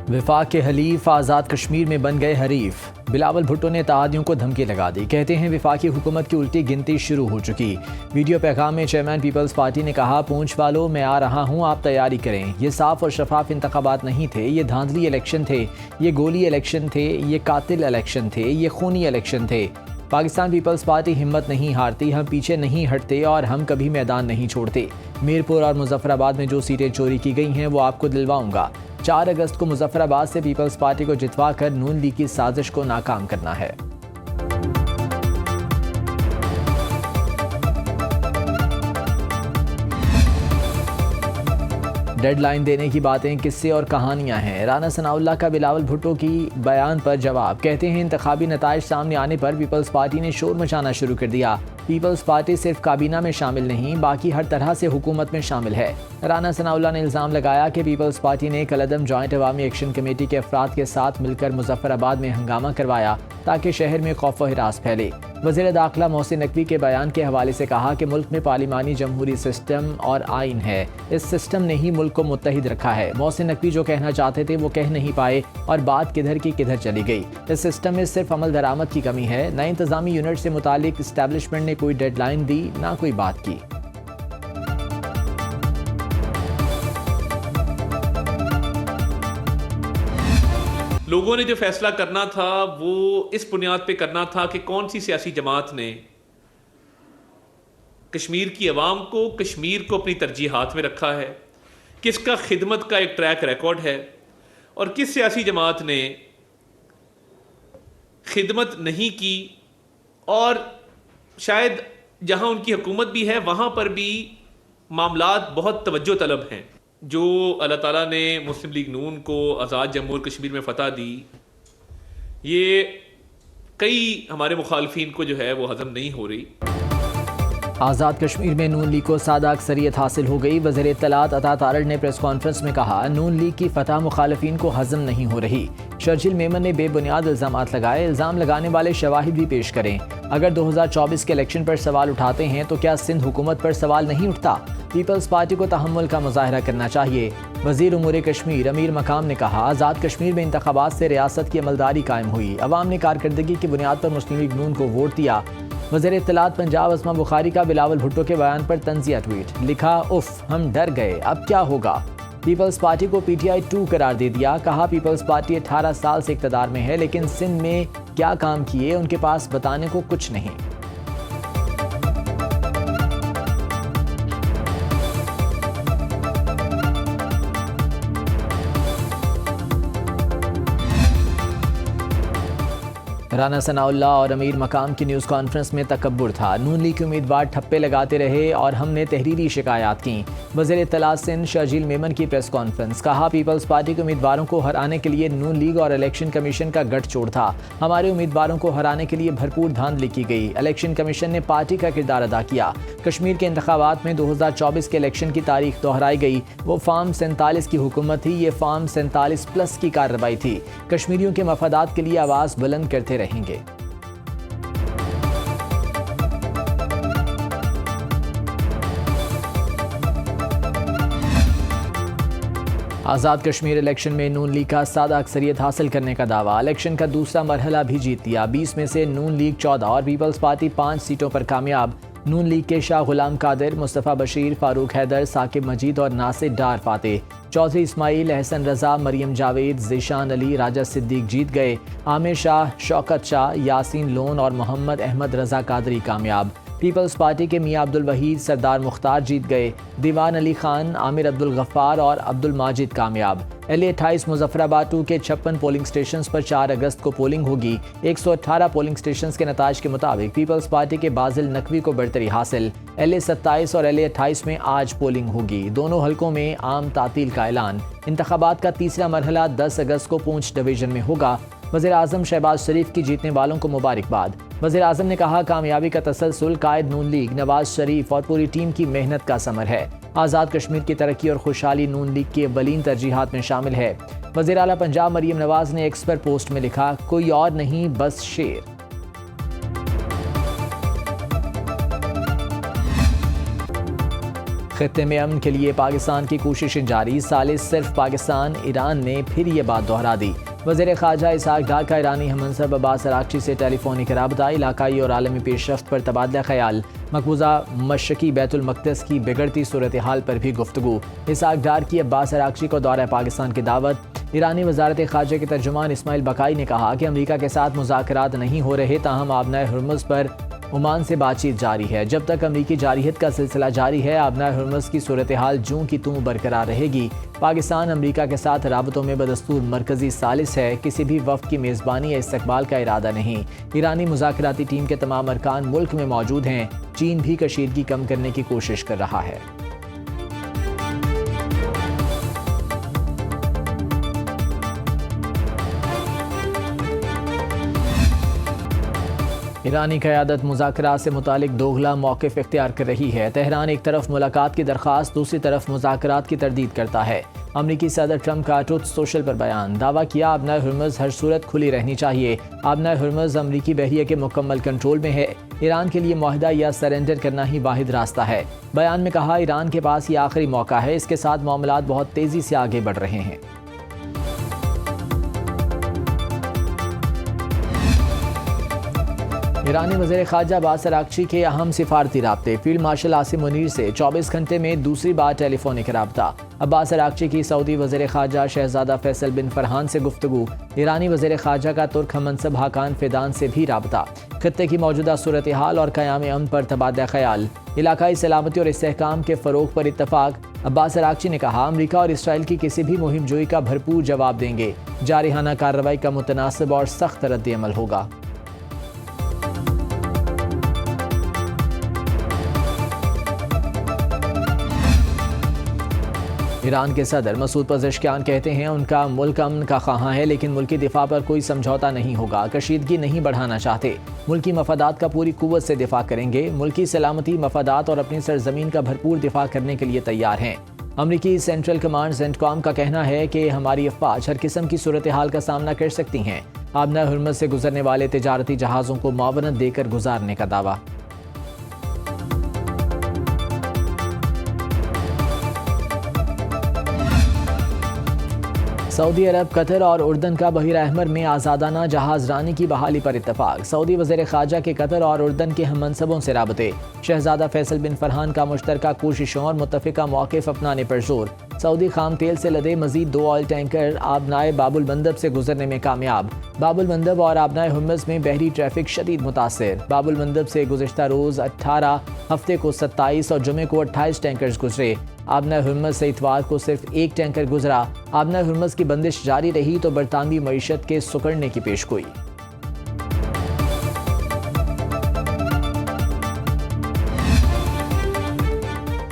विफाक के हलीफ आज़ाद कश्मीर में बन गए हरीफ। बिलावल भुट्टो ने इत्तेहादियों को धमकी लगा दी। कहते हैं विफाकी हुकूमत की उल्टी गिनती शुरू हो चुकी। वीडियो पैगाम में चेयरमैन पीपल्स पार्टी ने कहा, पूंछ वालों मैं आ रहा हूं, आप तैयारी करें। ये साफ और शफाफ इंतखाबात नहीं थे, ये धांधली इलेक्शन थे, ये गोली इलेक्शन थे, ये कातिल इलेक्शन थे, ये खूनी इलेक्शन थे। पाकिस्तान पीपल्स पार्टी हिम्मत नहीं हारती, हम पीछे नहीं हटते और हम कभी मैदान नहीं छोड़ते। मीरपुर और मुजफ्फराबाद में जो सीटें चोरी की गई हैं वो आपको दिलवाऊंगा। 4 अगस्त को मुजफ्फराबाद से पीपल्स पार्टी को जितवा कर नून लीग की साजिश को नाकाम करना है। डेडलाइन देने की बातें किस्से और कहानियां हैं। राना सनाउल्लाह का बिलावल भुट्टो की बयान पर जवाब। कहते हैं इंतखाबी नताइज सामने आने पर पीपल्स पार्टी ने शोर मचाना शुरू कर दिया। पीपल्स पार्टी सिर्फ काबीना में शामिल नहीं, बाकी हर तरह से हुकूमत में शामिल है। राना सनाउल्लाह ने इल्ज़ाम लगाया कि पीपल्स पार्टी ने कलअदम जॉइंट अवामी एक्शन कमेटी के अफराद के साथ मिलकर मुजफ्फराबाद में हंगामा करवाया ताकि शहर में खौफ व हिरास फैले। वज़ीर दाखिला मोहसिन नकवी के बयान के हवाले से कहा कि मुल्क में पार्लिमानी जमहूरी सिस्टम और आइन है, इस सिस्टम ने ही मुल्क को मुत्तहिद रखा है। मोहसिन नकवी जो कहना चाहते थे वो कह नहीं पाए और बात किधर की किधर चली गई। इस सिस्टम में सिर्फ अमल दरामद की कमी है। नए इंतजामी यूनिट से मुतालिक इस्टेब्लिशमेंट ने कोई डेडलाइन दी ना कोई बात की। लोगों ने जो फैसला करना था वो इस बुनियाद पे करना था कि कौन सी सियासी जमात ने कश्मीर की आवाम को, कश्मीर को अपनी तरजीहात में रखा है, किसका खिदमत का एक ट्रैक रिकॉर्ड है और किस सियासी जमात ने खिदमत नहीं की और शायद जहां उनकी हुकूमत भी है वहां पर भी मामलात बहुत तवज्जो तलब हैं। जो अल्लाह ताला ने मुस्लिम लीग नून को आज़ाद जम्मू और कश्मीर में फ़तह दी, ये कई हमारे मुखालफिन को जो है वो हज़म नहीं हो रही। आज़ाद कश्मीर में नून लीग को सादा अक्सरियत हासिल हो गई। वज़ीर इत्तलात अता तारड़ ने प्रेस कॉन्फ्रेंस में कहा, नून लीग की फतह मुखालफिन को हज़म नहीं हो रही। शर्जिल मेमन ने बेबुनियाद इल्ज़ामात लगाए। इल्ज़ाम लगाने वाले शवाहिद भी पेश करें। अगर 2024 के इलेक्शन पर सवाल उठाते हैं तो क्या सिंध हुकूमत पर सवाल नहीं उठता? पीपल्स पार्टी को तहम्मुल का मुजाहरा करना चाहिए। वज़ीर उमूर कश्मीर अमीर मकाम ने कहा, आज़ाद कश्मीर में इंतखाबात से रियासत की अमलदारी कायम हुई। अवाम ने कारकर्दगी की बुनियाद पर मुस्लिम लीग नून को वोट दिया। वज़ीर इत्तलात पंजाब अस्मा बुखारी का बिलावल भुट्टो के बयान पर तंज़िया ट्वीट। लिखा, उफ हम डर गए, अब क्या होगा। पीपल्स पार्टी को PTI 2 करार दे दिया। कहा, पीपल्स पार्टी 18 साल से इक़्तिदार में है लेकिन सिंध में क्या काम किए उनके पास बताने को कुछ नहीं। राना सनाउल्लाह और अमीर मकाम की न्यूज़ कॉन्फ्रेंस में तकब्बुर था। नून लीग के उम्मीदवार ठप्पे लगाते रहे और हमने तहरीरी शिकायत की। वज़ीर इत्तलात सिंध शर्जील मेमन की प्रेस कॉन्फ्रेंस। कहा, पीपल्स पार्टी के उम्मीदवारों को हराने के लिए नून लीग और इलेक्शन कमीशन का गठजोड़ था। हमारे उम्मीदवारों को हराने के लिए भरपूर धांधली की गई। इलेक्शन कमीशन ने पार्टी का किरदार अदा किया। कश्मीर के इंतखाबात में 2024 के इलेक्शन की तारीख दोहराई गई। वो फार्म 47 की हुकूमत थी, ये फार्म 47+ की कार्रवाई थी। कश्मीरियों के मफादात के लिए आवाज़ बुलंद करते रहेंगे। आज़ाद कश्मीर इलेक्शन में नून लीग का सादा अक्सरियत हासिल करने का दावा। इलेक्शन का दूसरा मरहला भी जीत लिया। 20 में से नून लीग 14 और पीपल्स पार्टी 5 सीटों पर कामयाब। नून लीग के शाह गुलाम कादिर, मुस्तफ़ा बशीर, फारूक हैदर, साकिब मजीद और नासिर डार फाते। चौधरी इस्माइल, एहसन रजा, मरियम जावेद, ज़ीशान अली, राजा सिद्दीक जीत गए। आमिर शाह, शौकत शाह, यासीन लोन और मोहम्मद अहमद रजा कादरी कामयाब। पीपल्स पार्टी के मियां अब्दुल वहीद, सरदार मुख्तार जीत गए। दीवान अली खान, आमिर अब्दुल गफ्फार और अब्दुल माजिद कामयाब। LA-28 मुजफ्फराबाद 2 के 56 पोलिंग स्टेशन पर 4 अगस्त को पोलिंग होगी। 118 पोलिंग स्टेशन के नताज के मुताबिक पीपल्स पार्टी के बाजिल नकवी को बढ़तरी हासिल। LA-27 और LA-28 में आज पोलिंग होगी। दोनों हलकों में आम तातील का ऐलान। इंतखाबात का तीसरा मरहला 10 अगस्त को पूंछ डिवीजन में होगा। वज़ीर आज़म शहबाज शरीफ की जीतने वालों को मुबारकबाद। वज़ीर आज़म ने कहा, कामयाबी का तसलसल कायद नून लीग, नवाज शरीफ और पूरी टीम की मेहनत का समर है। आज़ाद कश्मीर की तरक्की और खुशहाली नून लीग की अव्वलीन तरजीहात में शामिल है। वज़ीर आला पंजाब मरियम नवाज ने एक्स पर पोस्ट में लिखा, कोई और नहीं बस शेर। खित्ते में अमन के लिए पाकिस्तान की कोशिशें जारी, सालिस सिर्फ पाकिस्तान। ईरान ने फिर ये बात दोहरा दी। वज़ीर ख़ारजा इसहाक डार का ईरानी हममंसब अब्बास अराग़ची से टेलीफोनिक रबता, इलाकाई और आलमी पेशरफ्त पर तबादला ख्याल, मकबूजा मशरक़ी बैतुल मक़दस की बिगड़ती सूरत हाल पर भी गुफ्तगू। इसहाक डार की अब्बास अराग़ची को दौरा पाकिस्तान की दावत। ईरानी वज़ारत ख़ारजा के तर्जुमान इस्माइल बकाई ने कहा कि अमरीका के साथ मुज़ाकरात नहीं हो रहे, ताहम आबनाए हुर्मुज़ पर ओमान से बातचीत जारी है। जब तक अमरीकी जारियत का सिलसिला जारी है, आबनाए हुर्मुज़ की सूरत हाल जूं की तूं बरकरार रहेगी। पाकिस्तान अमरीका के साथ राबतों में बदस्तूर मरकजी सालिस है, किसी भी वफ़द की मेज़बानी या इस्तकबाल का इरादा नहीं। ईरानी मुज़ाकराती टीम के तमाम अरकान मुल्क में मौजूद हैं। चीन भी कशीदगी कम करने की कोशिश कर रहा है। ईरानी क़यादत मुज़ाकरात से मुतालिक दोगला मौक़िफ़ इख्तियार कर रही है। तेहरान एक तरफ मुलाकात की दरख्वास्त, दूसरी तरफ मुज़ाकरात की तरदीद करता है। अमरीकी सदर ट्रंप का ट्रुथ सोशल पर बयान, दावा किया आबनाए हुर्मुज़ हर सूरत खुली रहनी चाहिए। आबनाए हुर्मुज़ अमरीकी बहरिया के मुकम्मल कंट्रोल में है। ईरान के लिए मुआहदा या सरेंडर करना ही वाहिद रास्ता है। बयान में कहा, ईरान के पास ये आखिरी मौका है, इसके साथ मामलात बहुत तेज़ी से आगे बढ़ रहे हैं। ईरानी वज़ीर ख़ारजा अब्बास अराग़ची के अहम सिफारती राब्ते, फील्ड मार्शल आसिम मुनीर से 24 घंटे में दूसरी बार टेलीफोनिक राब्ता। अब्बास अराग़ची की सऊदी वज़ीर ख़ारजा शहज़ादा फैसल बिन फरहान से गुफ्तगू। ईरानी वज़ीर ख़ारजा का तुर्क हममंसब हाकान फ़िदान से भी राब्ता। खित्ते की मौजूदा सूरत हाल और क़याम अमन पर तबादला ख्याल, इलाकाई सलामती और इस्तेहकाम के फ़रोग़ पर इत्तफ़ाक़। अब्बास अराग़ची ने कहा, अमरीका और इसराइल की किसी भी मुहिम जोई का भरपूर जवाब देंगे। जारिहाना कार्रवाई का मुतनासिब और सख्त रद्द-ए-अमल होगा। ईरान के सदर मसूद पज़ेश्कियान कहते हैं, उनका मुल्क अमन का ख़्वाह है, लेकिन मुल्की दिफा पर कोई समझौता नहीं होगा। कशीदगी नहीं बढ़ाना चाहते, मुल्की मफादात का पूरी कुव्वत से दिफा करेंगे। मुल्की सलामती, मफादात और अपनी सरजमीन का भरपूर दिफा करने के लिए तैयार हैं। अमरीकी सेंट्रल कमांड सेंटकॉम का कहना है कि हमारी अफवाज हर किस्म की सूरत हाल का सामना कर सकती हैं। आबनाए हुर्मुज़ से गुजरने वाले तिजारती जहाज़ों को मुआवनत देकर गुजारने का दावा। सऊदी अरब, कतर और उर्दन का बहिर अहमर में आज़ादाना जहाज़ रानी की बहाली पर इत्तफाक। सऊदी वज़ीर ख़ारजा के कतर और उर्दन के हम मनसबों से राबते। शहज़ादा फैसल बिन फरहान का मुश्तरका कोशिशों और मुत्तफ़िका मौक़िफ़ अपनाने पर जोर। सऊदी खाम तेल से लदे मज़ीद 2 ऑयल टैंकर आबनाए बाबुल मंदब से गुजरने में कामयाब। बाबुल मंदब और आबनाए हुर्मुज़ में बहरी ट्रैफिक शदीद मुतासिर। बाबुल मंदब से गुज़िश्ता रोज़ 18, हफ्ते को 27 और जुमे को 28 टैंकर्स गुजरे। आबनाए हुर्मुज़ से इतवार को सिर्फ 1 टैंकर गुजरा। आबनाए हुर्मुज़ की बंदिश जारी रही तो बरतानवी मईशत के सुकड़ने की पेशगोई।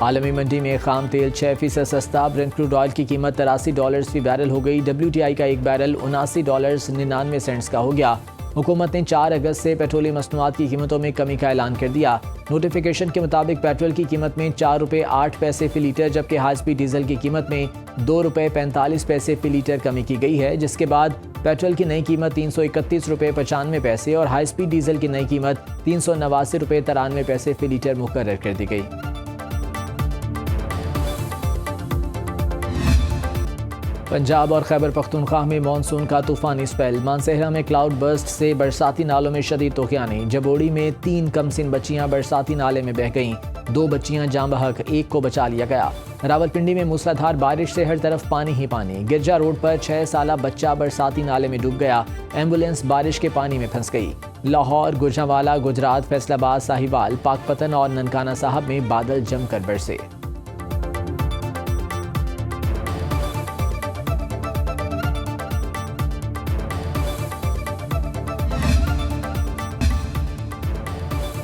आलमी मंडी में खाम तेल 6% सस्ता। ब्रेंट क्रूड ऑयल की कीमत $83 फी बैरल हो गई। WTI का एक बैरल $79.99 का हो गया। हुकूमत ने 4 अगस्त से पेट्रोलियम मसनूआत की कीमतों में कमी का ऐलान कर दिया। नोटिफिकेशन के मुताबिक पेट्रोल की कीमत में ₹4.08 फी लीटर, जबकि हाई स्पीड डीजल की कीमत में ₹2.45 फी लीटर कमी की गई है, जिसके बाद पेट्रोल की नई कीमत ₹331.95 और हाई स्पीड डीजल की नई कीमत ₹389.93 फी लीटर मुकर्रर कर दी गई। पंजाब और खैबर पख्तूनख्वा में मानसून का तूफानी स्पेल। मानसहरा में क्लाउड बर्स्ट से बरसाती नालों में शदीद तूफ़ानी। जबोड़ी में 3 कमसिन बच्चियां बरसाती नाले में बह गईं। 2 बच्चियां जाँ बहक, 1 को बचा लिया गया। रावलपिंडी में मूसलाधार बारिश से हर तरफ पानी ही पानी। गिरजा रोड पर 6 साला बच्चा बरसाती नाले में डूब गया। एम्बुलेंस बारिश के पानी में फंस गई। लाहौर, गुजरांवाला, गुजरात, फैसलाबाद, साहिवाल, पाकपतन और ननकाना साहब में बादल जमकर बरसे।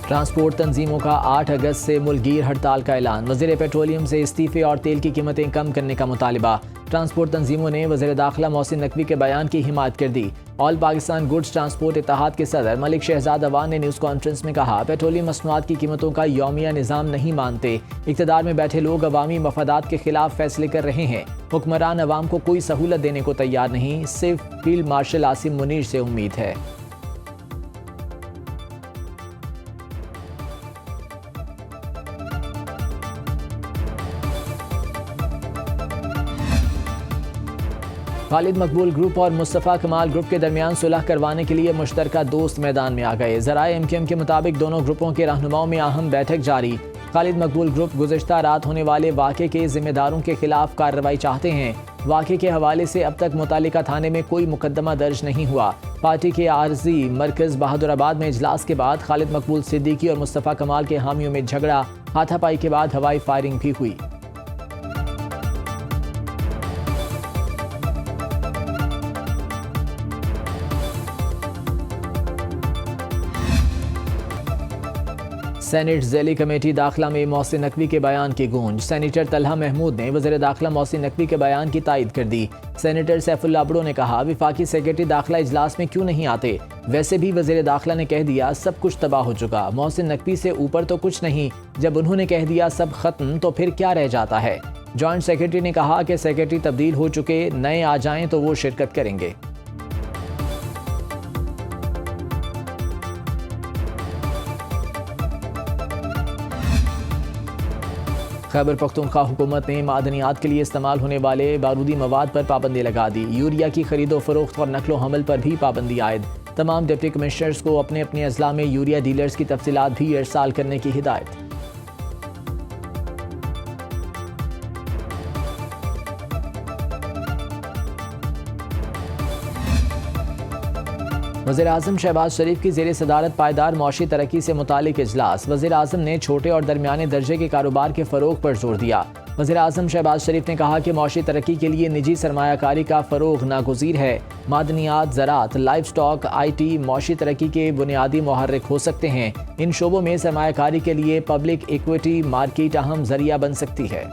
ट्रांसपोर्ट तंजीमों का 8 अगस्त से मुल्कगीर हड़ताल का ऐलान। वज़ीर पेट्रोलियम से इस्तीफे और तेल की कीमतें कम करने का मुतालिबा। ट्रांसपोर्ट तंजीमों ने वज़ीर दाखिला मोहसिन नकवी के बयान की हिमायत कर दी। ऑल पाकिस्तान गुड्स ट्रांसपोर्ट इत्तेहाद के सदर मलिक शहजाद अवान ने न्यूज़ कॉन्फ्रेंस में कहा, पेट्रोलियम मसनूआत की कीमतों का यौमिया निज़ाम नहीं मानते। इक़्तिदार में बैठे लोग अवामी मफादात के खिलाफ फैसले कर रहे हैं। हुक्मरान अवाम को कोई सहूलत देने को तैयार नहीं, सिर्फ फील्ड मार्शल आसिम मुनीर से उम्मीद है। खालिद मकबूल ग्रुप और मुस्तफ़ा कमाल ग्रुप के दरमियान सुलह करवाने के लिए मुश्तरका दोस्त मैदान में आ गए। ज़राए MQM के मुताबिक दोनों ग्रुपों के रहनुमाओं में अहम बैठक जारी। खालिद मकबूल ग्रुप गुज़िश्ता रात होने वाले वाक़े के जिम्मेदारों के खिलाफ कार्रवाई चाहते हैं। वाक़े के हवाले से अब तक मुतालिका थाने में कोई मुकदमा दर्ज नहीं हुआ। पार्टी के आरजी मरकज़ बहादुराबाद में इजलास के बाद खालिद मकबूल सिद्दीकी और मुस्तफ़ा कमाल के हामियों में झगड़ा, हाथापाई के बाद हवाई फायरिंग भी हुई। सेनेट ज़ैली कमेटी दाखिला में मोहसिन नकवी के बयान की गूंज। सेनेटर तलहा महमूद ने वज़ीर दाखिला मोहसिन नकवी के बयान की तायद कर दी। सेनेटर सैफुल्लाह अबड़ो ने कहा, विफाकी सेक्रेटरी दाखिला इजलास में क्यों नहीं आते? वैसे भी वज़ीर दाखिला ने कह दिया सब कुछ तबाह हो चुका, मोहसिन नकवी से ऊपर तो कुछ नहीं। जब उन्होंने कह दिया सब खत्म तो फिर क्या रह जाता है? जॉइंट सेक्रेटरी ने कहा कि सेक्रेटरी तब्दील हो चुके, नए आ जाएं तो वो शिरकत करेंगे। खैबर पख्तूनख्वा हुकूमत ने मादनियात के लिए इस्तेमाल होने वाले बारूदी मवाद पर पाबंदी लगा दी। यूरिया की खरीदो फरोख्त और नकलो हमल पर भी पाबंदी आयद। तमाम डिप्टी कमिश्नर्स को अपने अपने अजला में यूरिया डीलर्स की तफसीलात भी इरसाल करने की हिदायत। वज़ीर-ए-आज़म शहबाज शरीफ की ज़ेर सदारत पायदार मौशी तरक्की से मुतालिक इजलास। वज़ीर-ए-आज़म ने छोटे और दरमियाने दर्जे के कारोबार के फ़रोग पर जोर दिया। वज़ीर-ए-आज़म शहबाज शरीफ ने कहा कि मौशी तरक्की के लिए निजी सरमायाकारी का फ़रोग नागुज़ीर है। मादनियात, ज़राअत, लाइव स्टॉक, IT मौशी तरक्की के बुनियादी मुहर्रिक हो सकते हैं। इन शोबों में सरमायाकारी के लिए पब्लिक इक्विटी मार्केट अहम ज़रिया बन सकती है।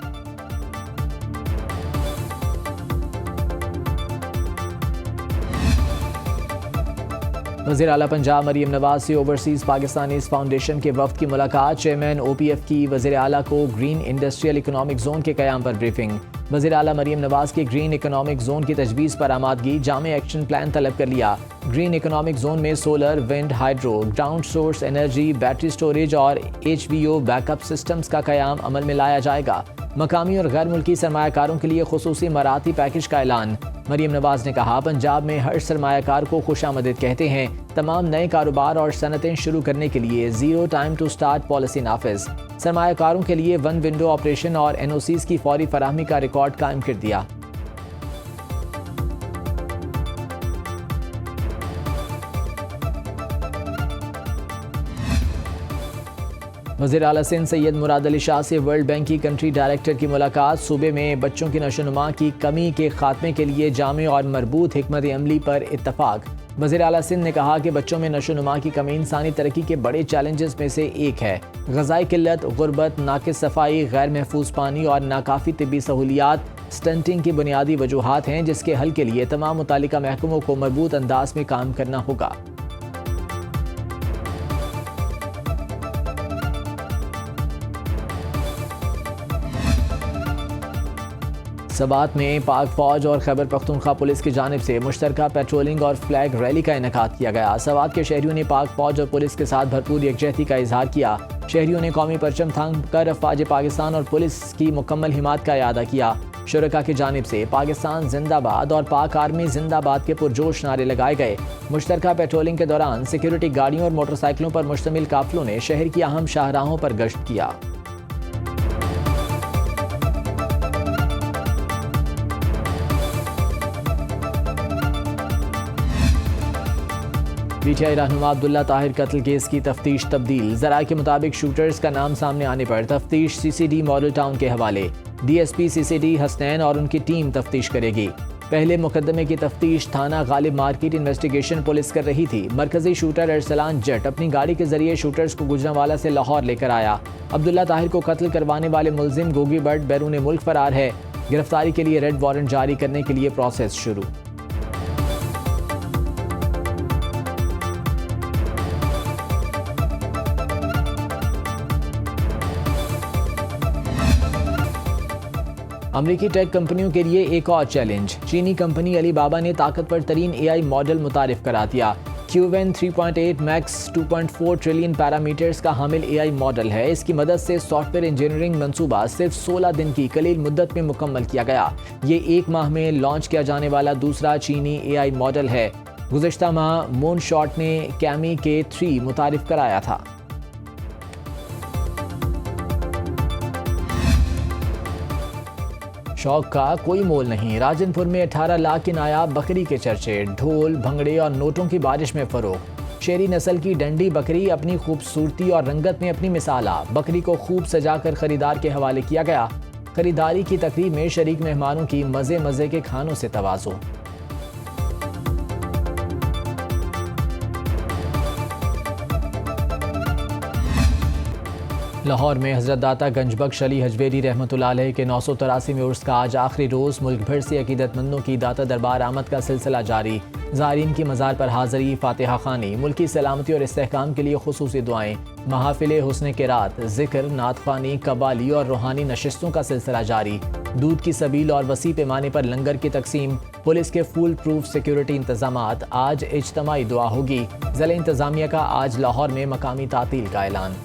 वज़ीर आला पंजाब मरीम नवाज से ओवरसीज़ पाकिस्तानीज़ फाउंडेशन के वफ़द की मुलाकात। चेयरमैन OPF की वज़ीर आला को ग्रीन इंडस्ट्रियल इकनॉमिक जोन के क़याम पर ब्रीफिंग। वज़ीर आला मरीम नवाज की ग्रीन इकनॉमिक जोन की तजवीज़ पर आमादगी, जामे एक्शन प्लान तलब कर लिया। ग्रीन इकनॉमिक जोन में solar, wind, hydro, ground source energy, battery storage और HVO बैकअप सिस्टम्स का क़याम अमल में लाया जाएगा। मकामी और गैर मुल्की सरमायाकारों के लिए खुसूसी मराती पैकेज का ऐलान। मरीम नवाज ने कहा, पंजाब में हर सरमायाकार को खुशामदीद कहते हैं। तमाम नए कारोबार और सनतें शुरू करने के लिए zero time to start policy नाफिज। सरमायाकारों के लिए वन विंडो ऑपरेशन और NOCs की फौरी फराहमी का रिकॉर्ड कायम कर दिया। वज़ीर आला सिंध सैयद मुराद अली शाह से वर्ल्ड बैंक की कंट्री डायरेक्टर की मुलाकात। सूबे में बच्चों की नशोनुमा की कमी के खात्मे के लिए जामे और मरबूत हिकमत अमली पर इत्तफाक। वज़ीर आला सिंध ने कहा कि बच्चों में नशोनुमा की कमी इंसानी तरक्की के बड़े चैलेंजेस में से एक है। ग़िज़ाई किल्लत, गुर्बत, नाकिस सफाई, गैर महफूज पानी और नाकाफ़ी तिब्बी सहूलियात स्टंटिंग की बुनियादी वजूहात हैं, जिसके हल के लिए तमाम मुतालिका महकमों को मरबूत अंदाज में काम करना होगा। सबात में पाक फौज और खैबर पख्तूनख्वा पुलिस की जानिब से मुश्तरका पेट्रोलिंग और फ्लैग रैली का इनेकाद किया गया। सबात के शहरियों ने पाक फौज और पुलिस के साथ भरपूर यकजहती का इजहार किया। शहरियों ने कौमी परचम थाम कर अफवाज पाकिस्तान और पुलिस की मुकम्मल हिमायत का इरादा किया। शुरका की जानिब से पाकिस्तान जिंदाबाद और पाक आर्मी जिंदाबाद के पुरजोश नारे लगाए गए। मुश्तरका पेट्रोलिंग के दौरान सिक्योरिटी गाड़ियों और मोटरसाइकिलों पर मुश्तमिल काफिलों ने शहर की अहम शाहराहों पर गश्त किया। PTI रहनुमा अब्दुल्ला ताहिर कत्ल केस की तफ्तीश तब्दील। ज़राए के मुताबिक शूटर्स का नाम सामने आने पर तफ्तीश CCD मॉडल टाउन के हवाले। DSP CCD हसनैन और उनकी टीम तफ्तीश करेगी। पहले मुकदमे की तफ्तीश थाना गालिब मार्केट इन्वेस्टिगेशन पुलिस कर रही थी। मरकजी शूटर अरसलान जट अपनी गाड़ी के जरिए शूटर्स को गुजरांवाला से लाहौर लेकर आया। अब्दुल्ला ताहिर को कत्ल करवाने वाले मुलजिम गोगी बट बैरून मुल्क फरार है। गिरफ्तारी के लिए रेड वारंट जारी करने के लिए प्रोसेस शुरू। अमरीकी टेक कंपनियों के लिए एक और चैलेंज। चीनी कंपनी अलीबाबा ने ताकतवर तरीन AI मॉडल मुतारिफ करा दिया। क्यूवेन 3.8 मैक्स 2.4 ट्रिलियन पैरामीटर्स का हामिल AI मॉडल है। इसकी मदद से सॉफ्टवेयर इंजीनियरिंग मंसूबा सिर्फ 16 दिन की कलील मुद्दत में मुकम्मल किया गया। ये एक माह में लॉन्च किया जाने वाला दूसरा चीनी AI मॉडल है। गुज़िश्ता माह मूनशॉट ने कैमी K3 मुतारिफ कराया था। शौक का कोई मोल नहीं। राजनपुर में 18 लाख की नायाब बकरी के चर्चे, ढोल भंगड़े और नोटों की बारिश में फरोख्त। शेरी नस्ल की डंडी बकरी अपनी खूबसूरती और रंगत में अपनी मिसाला। बकरी को खूब सजाकर खरीदार के हवाले किया गया। खरीदारी की तकरीब में शरीक मेहमानों की मजे मजे के खानों से तवाज़ो। लाहौर में हज़रत दाता गंजबख्श अली हजवेरी रहमतुल्लाह अलैह के 983वें उर्स का आज आखिरी रोज़ मुल्क भर से अकीदतमंदों की दाता दरबार आमद का सिलसिला जारी। ज़ायरीन की मज़ार पर हाज़री, फातिहा ख़ानी, मुल्की सलामती और इस्तेहकाम के लिए खुसूसी दुआएं, महाफिल हुस्न किरात, ज़िक्र, नात ख़्वानी, कव्वाली और रूहानी नशिस्तों का सिलसिला जारी। दूध की सबील और वसी पैमाने पर लंगर की तकसीम, पुलिस के फुल प्रूफ सिक्योरिटी इंतजामात। आज इज्तमाई दुआ होगी। ज़िला इंतज़ामिया का आज लाहौर में मकामी तातील का ऐलान।